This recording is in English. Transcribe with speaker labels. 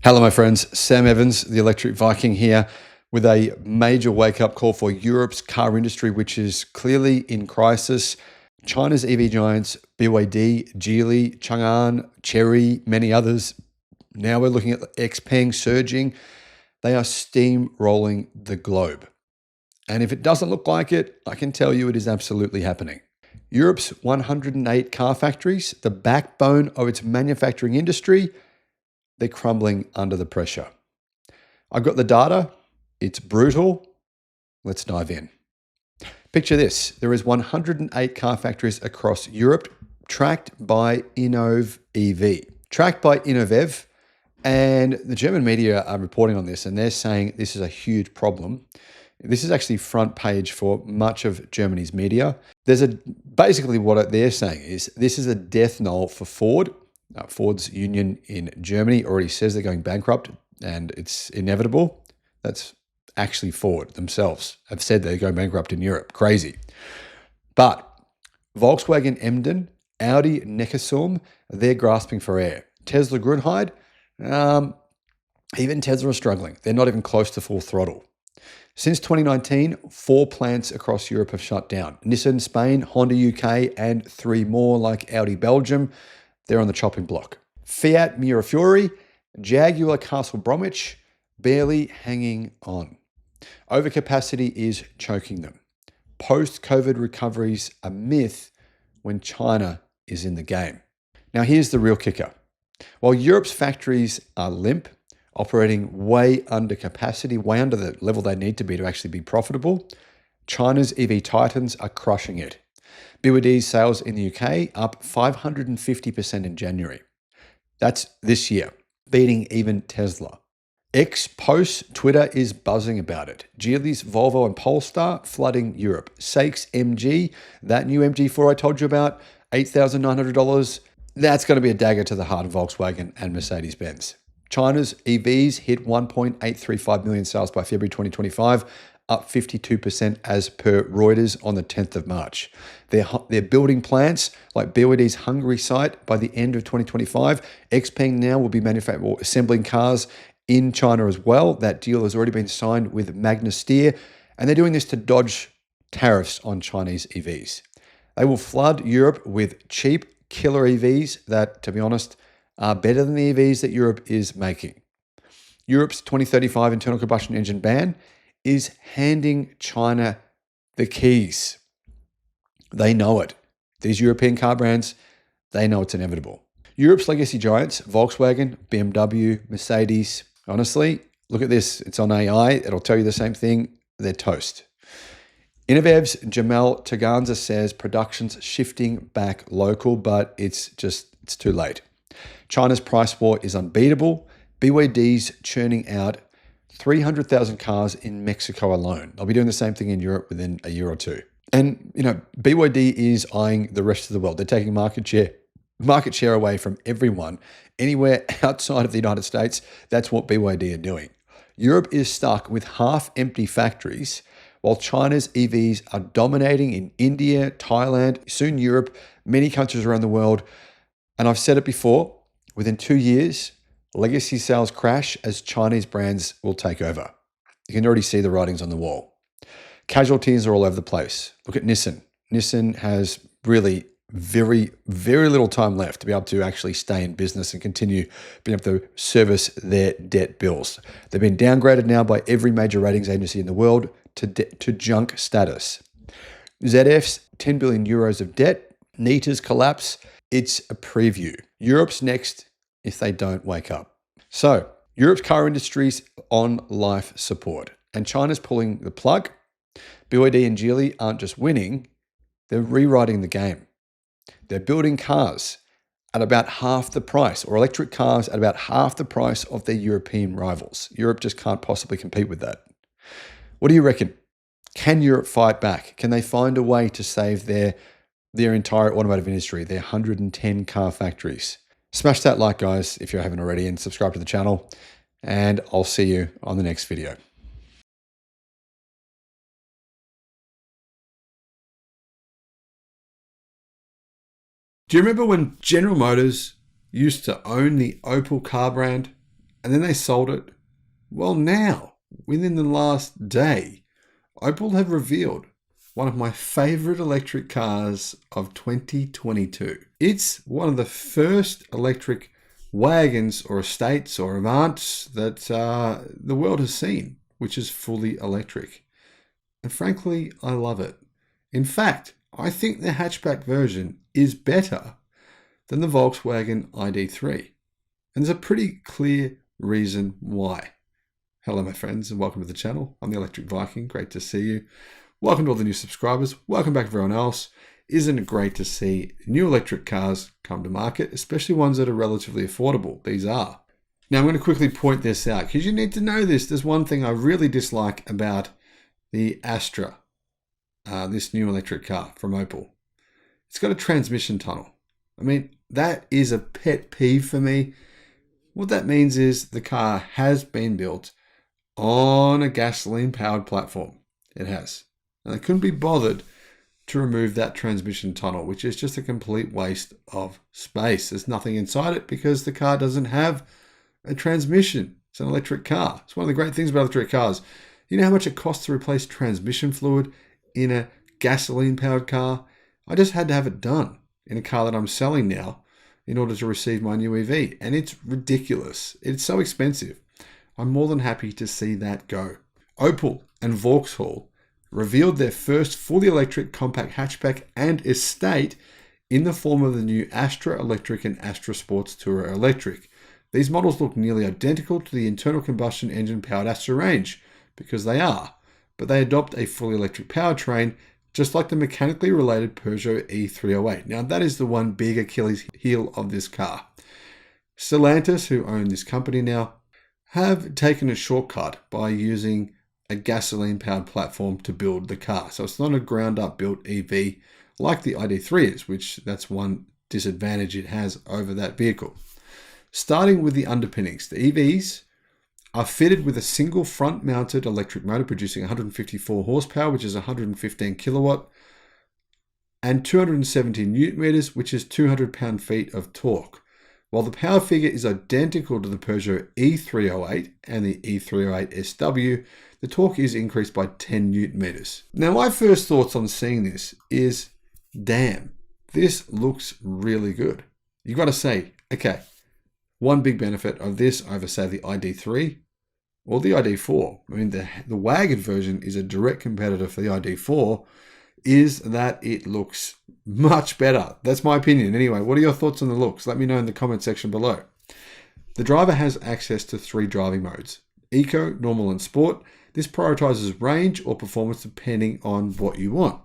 Speaker 1: Hello, my friends. Sam Evans, the Electric Viking here with a major wake-up call for Europe's car industry, which is clearly in crisis. China's EV giants, BYD, Geely, Chang'an, Chery, many others. Now we're looking at Xpeng surging. They are steamrolling the globe. And if it doesn't look like it, I can tell you it is absolutely happening. Europe's 108 car factories, the backbone of its manufacturing industry, they're crumbling under the pressure. I've got the data. It's brutal. Let's dive in. Picture this. There is 108 car factories across Europe tracked by Innov EV. Tracked by Innovev. And the German media are reporting on this, and they're saying this is a huge problem. This is actually front page for much of Germany's media. Basically what they're saying is this is a death knell for Ford. Ford's union in Germany already says they're going bankrupt and it's inevitable. That's actually Ford themselves have said they're going bankrupt in Europe. Crazy. But Volkswagen Emden, Audi Neckarsulm, they're grasping for air. Tesla Grünheide, even Tesla are struggling. They're not even close to full throttle. Since 2019, 4 plants across Europe have shut down. Nissan Spain, Honda UK, and 3 more like Audi Belgium. They're on the chopping block. Fiat Mirafiori, Jaguar Castle Bromwich, barely hanging on. Overcapacity is choking them. Post-COVID recovery's a myth when China is in the game. Now here's the real kicker. While Europe's factories are limp, operating way under capacity, way under the level they need to be actually be profitable, China's EV titans are crushing it. BYD's sales in the UK up 550% in January. That's this year, beating even Tesla. Post Twitter is buzzing about it. Geely's Volvo and Polestar flooding Europe. SAIC's MG, that new MG4 I told you about, $8,900. That's going to be a dagger to the heart of Volkswagen and Mercedes-Benz. China's EVs hit 1.835 million sales by February 2025, up 52% as per Reuters on the 10th of March. They're building plants like BYD's Hungary site by the end of 2025. Xpeng now will be assembling cars in China as well. That deal has already been signed with Magna Steyr, and they're doing this to dodge tariffs on Chinese EVs. They will flood Europe with cheap killer EVs that, to be honest, are better than the EVs that Europe is making. Europe's 2035 internal combustion engine ban is handing China the keys. They know it. These European car brands, they know it's inevitable. Europe's legacy giants, Volkswagen, BMW, Mercedes, honestly, look at this. It's on AI. It'll tell you the same thing. They're toast. Innovev's Jamal Taganza says production's shifting back local, but it's too late. China's price war is unbeatable. BYD's churning out 300,000 cars in Mexico alone. They'll be doing the same thing in Europe within a year or two. And, BYD is eyeing the rest of the world. They're taking market share away from everyone. Anywhere outside of the United States, that's what BYD are doing. Europe is stuck with half-empty factories, while China's EVs are dominating in India, Thailand, soon Europe, many countries around the world. And I've said it before, within 2 years, legacy sales crash as Chinese brands will take over. You can already see the writings on the wall. Casualties are all over the place. Look at Nissan. Nissan has really very, very little time left to be able to actually stay in business and continue being able to service their debt bills. They've been downgraded now by every major ratings agency in the world to junk status. ZF's 10 billion euros of debt, Nita's collapse, it's a preview. Europe's next if they don't wake up. So, Europe's car industry's on life support, and China's pulling the plug. BYD and Geely aren't just winning, they're rewriting the game. They're building cars at about half the price, or electric cars at about half the price of their European rivals. Europe just can't possibly compete with that. What do you reckon? Can Europe fight back? Can they find a way to save their entire automotive industry, their 110 car factories? Smash that like, guys, if you haven't already, and subscribe to the channel, and I'll see you on the next video. Do you remember when General Motors used to own the Opel car brand? and then they sold it. Well, now, within the last day, Opel have revealed one of my favorite electric cars of 2022. It's one of the first electric wagons or estates or Avants that the world has seen, which is fully electric. And frankly, I love it. In fact, I think the hatchback version is better than the Volkswagen ID3. And there's a pretty clear reason why. Hello, my friends, and welcome to the channel. I'm the Electric Viking. Great to see you. Welcome to all the new subscribers. Welcome back everyone else. Isn't it great to see new electric cars come to market, especially ones that are relatively affordable? These are. Now, I'm going to quickly point this out because you need to know this. There's one thing I really dislike about the Astra, this new electric car from Opel. It's got a transmission tunnel. I mean, that is a pet peeve for me. What that means is the car has been built on a gasoline-powered platform. It has. And they couldn't be bothered to remove that transmission tunnel, which is just a complete waste of space. There's nothing inside it because the car doesn't have a transmission. It's an electric car. It's one of the great things about electric cars. You know how much it costs to replace transmission fluid in a gasoline-powered car? I just had to have it done in a car that I'm selling now in order to receive my new EV. And it's ridiculous. It's so expensive. I'm more than happy to see that go. Opel and Vauxhall revealed their first fully electric compact hatchback and estate in the form of the new Astra Electric and Astra Sports Tourer Electric. These models look nearly identical to the internal combustion engine powered Astra range, because they are, but they adopt a fully electric powertrain, just like the mechanically related Peugeot E308. Now that is the one big Achilles heel of this car. Stellantis, who own this company now, have taken a shortcut by using a gasoline-powered platform to build the car. So it's not a ground-up built EV like the ID3 is, which that's one disadvantage it has over that vehicle. Starting with the underpinnings, the EVs are fitted with a single front-mounted electric motor producing 154 horsepower, which is 115 kilowatt, and 270 newton meters, which is 200 pound-feet of torque. While the power figure is identical to the Peugeot E308 and the E308 SW, the torque is increased by 10 newton meters. Now, my first thoughts on seeing this is, damn, this looks really good. You've got to say, okay, one big benefit of this over, say, the ID3 or the ID4, I mean, the wagon version is a direct competitor for the ID4, is that it looks much better. That's my opinion. Anyway, what are your thoughts on the looks? Let me know in the comment section below. The driver has access to 3 driving modes: Eco, Normal, and Sport. This prioritizes range or performance depending on what you want.